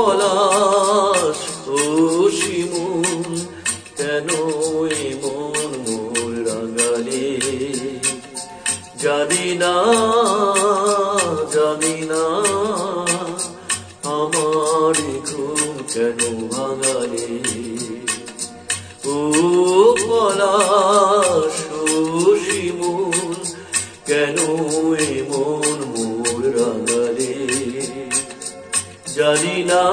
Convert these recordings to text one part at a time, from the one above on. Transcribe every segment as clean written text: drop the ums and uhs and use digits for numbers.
পলাশ ও শিমুল কেন এমন মোর রাঙালে জানি না আমার ঘুম কেন ভাঙালে ও পলাশ ও শিমুল কেন এমন মোর রাঙালে জানি না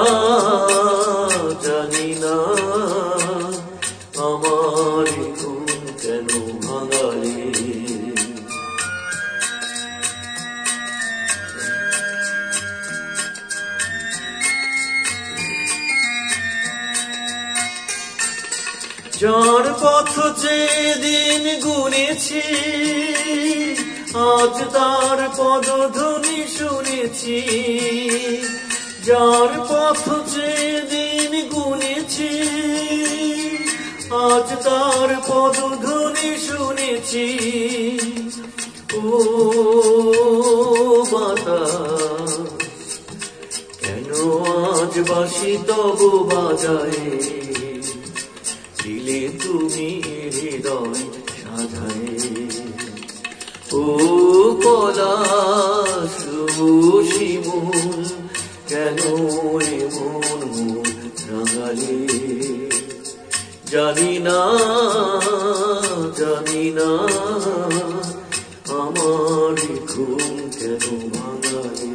আমার ঘুম কেন ভাঙালে যার পথ যেদিন গুনেছি আজ তার পদধ্বনি শুনেছি যার পথ যেদিন গুনেছি আজ তার পদধ্বনি শুনেছি ও বাতাস কেন আজ বাঁশি তবু বাজায় দিলে তুমি হৃদয় সাজায় ও পলাশ ও শিমুল কেন এমন মোর রাঙালে জানি না আমার ঘুম কেন ভাঙালে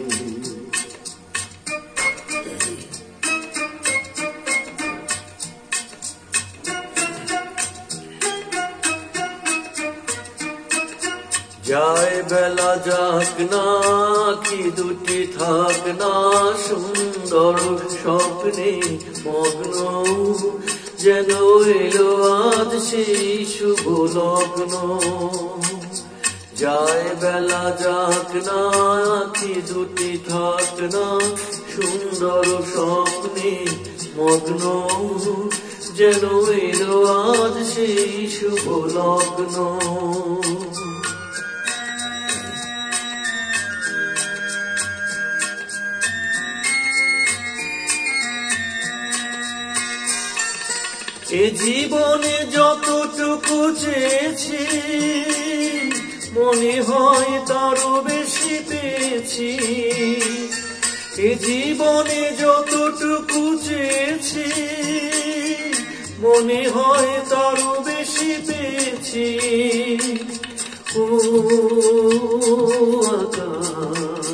যায় বেলা যাক না কি দুটি থাক না সুন্দর স্বপ্নে মগ্ন যেন এলো আজ সেই শুভ লগ্ন যায় বেলা যাক না কি দুটি থাক না সুন্দর স্বপ্নে মগ্ন যেন এলো আজ সেই শুভ লগ্ন এ জীবনে যতটুকু চেয়েছি মনে হয় তারও বেশি পেয়েছি এ জীবনে যতটুকু চেয়েছি মনে হয় তারও বেশি পেয়েছি ও আকাশ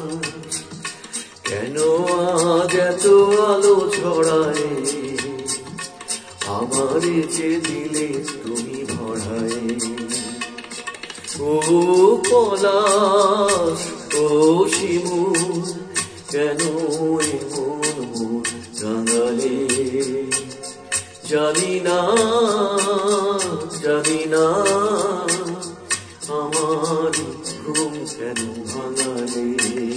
কেন আজ এত আলো ছড়ায় আমারে যে দিলে তুমি ভরায় ও পলাশ ও শিমুল কেন এমন মোর রাঙালে জানি না আমার ঘুম কেন ভাঙালে